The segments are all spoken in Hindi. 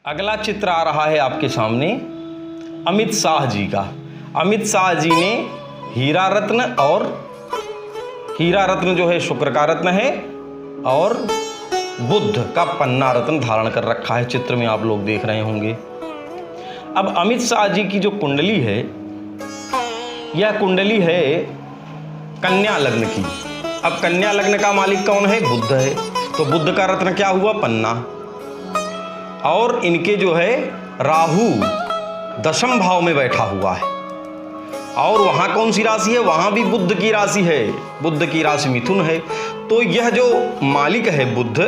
अगला चित्र आ रहा है आपके सामने अमित शाह जी का। अमित शाह जी ने हीरा रत्न, और हीरा रत्न जो है शुक्र का रत्न है, और बुद्ध का पन्ना रत्न धारण कर रखा है। चित्र में आप लोग देख रहे होंगे। अब अमित शाह जी की जो कुंडली है, यह कुंडली है कन्या लग्न की। अब कन्या लग्न का मालिक कौन है? बुद्ध है। तो बुद्ध का रत्न क्या हुआ? पन्ना। और इनके जो है राहु दशम भाव में बैठा हुआ है, और वहां कौन सी राशि है? वहां भी बुद्ध की राशि है। बुद्ध की राशि मिथुन है। तो यह जो मालिक है बुद्ध,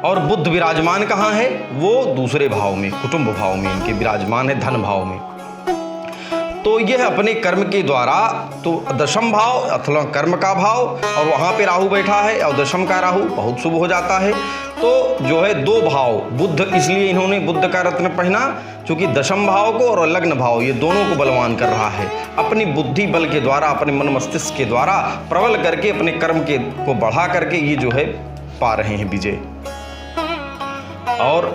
और बुद्ध विराजमान कहाँ है? वो दूसरे भाव में, कुटुंब भाव में इनके विराजमान है, धन भाव में। तो यह अपने कर्म के द्वारा, तो दशम भाव अथवा कर्म का भाव, और वहाँ पे राहु बैठा है, और दशम का राहु बहुत शुभ हो जाता है। तो जो है दो भाव बुद्ध, इसलिए इन्होंने बुद्ध का रत्न पहना, क्योंकि दशम भाव को और लग्न भाव ये दोनों को बलवान कर रहा है। अपनी बुद्धि बल के द्वारा, अपने मन मस्तिष्क के द्वारा प्रबल करके अपने कर्म के को बढ़ा करके ये जो है पा रहे हैं विजय। और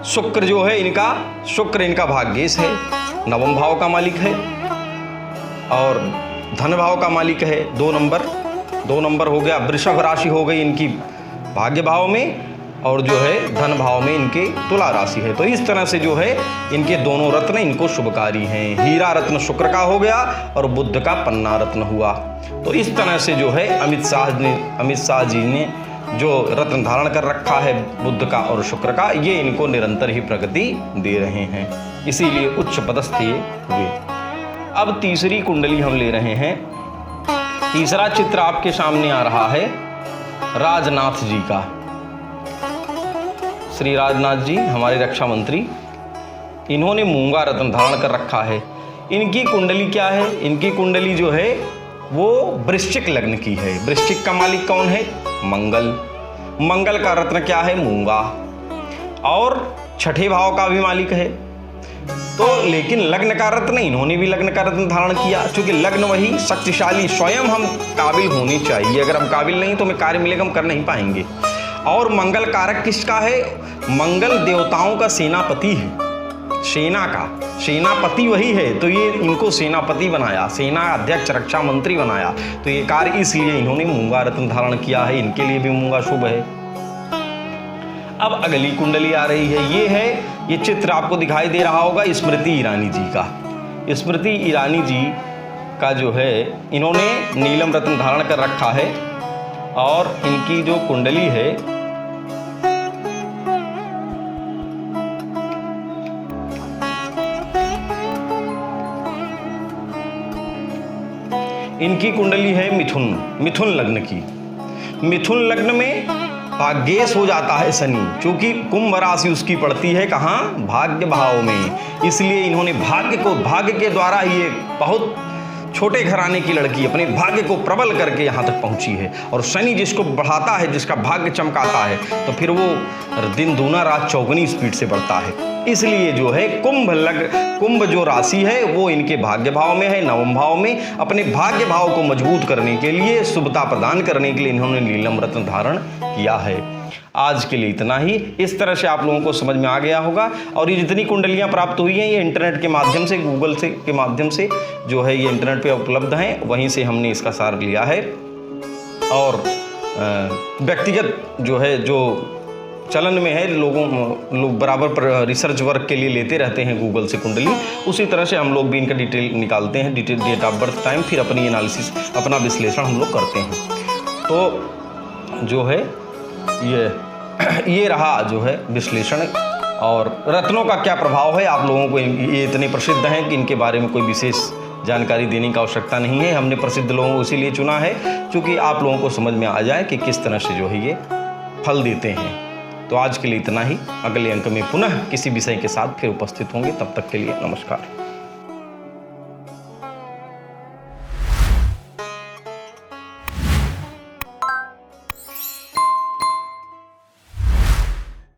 शुक्र जो है इनका, शुक्र इनका भाग्येश है, नवम भाव का मालिक है, और धन भाव का मालिक है। 2 नंबर हो गया। वृषभ राशि हो गई इनकी भाग्य भाव में, और जो है धन भाव में इनके तुला राशि है। तो इस तरह से जो है इनके दोनों रत्न इनको शुभकारी हैं। हीरा रत्न शुक्र का हो गया, और बुद्ध का पन्ना रत्न हुआ। तो इस तरह से जो है अमित शाह जी ने जो रत्न धारण कर रखा है बुद्ध का और शुक्र का, ये इनको निरंतर ही प्रगति दे रहे हैं, इसीलिए उच्च पदस्थ ये हुए। अब तीसरी कुंडली हम ले रहे हैं। तीसरा चित्र आपके सामने आ रहा है राजनाथ जी का। श्री राजनाथ जी हमारे रक्षा मंत्री, इन्होंने मूंगा रत्न धारण कर रखा है। इनकी कुंडली क्या है? इनकी कुंडली जो है वो वृश्चिक लग्न की है। वृश्चिक का मालिक कौन है? मंगल। मंगल का रत्न क्या है? मूंगा। और छठे भाव का भी मालिक है। तो लेकिन लग्न का रत्न, इन्होंने भी लग्न का रत्न धारण किया, क्योंकि लग्न वही शक्तिशाली, स्वयं हम काबिल होने चाहिए। अगर हम काबिल नहीं तो हमें कार्य मिलेगा, हम कर नहीं पाएंगे। और मंगल कारक किसका है? मंगल देवताओं का सेनापति है, सेना का सेनापति वही है। तो ये इनको सेनापति बनाया, सेना अध्यक्ष, रक्षा मंत्री बनाया। तो ये कार्य इसलिए इन्होंने मूंगा रत्न धारण किया है। इनके लिए भी मूंगा शुभ है। अब अगली कुंडली आ रही है, ये चित्र आपको दिखाई दे रहा होगा स्मृति ईरानी जी का। स्मृति ईरानी जी का जो है इन्होंने नीलम रत्न धारण कर रखा है, और इनकी जो कुंडली है इनकी कुंडली है मिथुन लग्न की। मिथुन लग्न में भाग्येश हो जाता है शनि, क्योंकि कुंभ राशि उसकी पड़ती है कहाँ? भाग्य भाव में। इसलिए इन्होंने भाग्य के द्वारा ये बहुत छोटे घराने की लड़की अपने भाग्य को प्रबल करके यहाँ तक पहुँची है। और शनि जिसको बढ़ाता है, जिसका भाग्य चमकाता है, तो फिर वो दिन दूना रात चौगुनी स्पीड से बढ़ता है। इसलिए जो है कुंभ जो राशि है वो इनके भाग्य भाव में है, नवम भाव में। अपने भाग्य भाव को मजबूत करने के लिए, शुभता प्रदान करने के लिए इन्होंने नीलम रत्न धारण किया है। आज के लिए इतना ही। इस तरह से आप लोगों को समझ में आ गया होगा। और ये जितनी कुंडलियां प्राप्त हुई हैं, ये इंटरनेट के माध्यम से, गूगल के माध्यम से जो है ये इंटरनेट पे उपलब्ध हैं, वहीं से हमने इसका सार लिया है। और व्यक्तिगत जो है, जो चलन में है, लोग बराबर पर रिसर्च वर्क के लिए लेते रहते हैं गूगल से कुंडली, उसी तरह से हम लोग भी इनका डिटेल निकालते हैं, डेट ऑफ बर्थ, टाइम, फिर अपनी एनालिसिस, अपना विश्लेषण हम लोग करते हैं। तो जो है ये रहा जो है विश्लेषण। और रत्नों का क्या प्रभाव है, आप लोगों को ये इतने प्रसिद्ध हैं कि इनके बारे में कोई विशेष जानकारी देने की आवश्यकता नहीं है। हमने प्रसिद्ध लोगों को इसीलिए चुना है क्योंकि आप लोगों को समझ में आ जाए कि किस तरह से जो है ये फल देते हैं। तो आज के लिए इतना ही। अगले अंक में पुनः किसी विषय के साथ फिर उपस्थित होंगे। तब तक के लिए नमस्कार।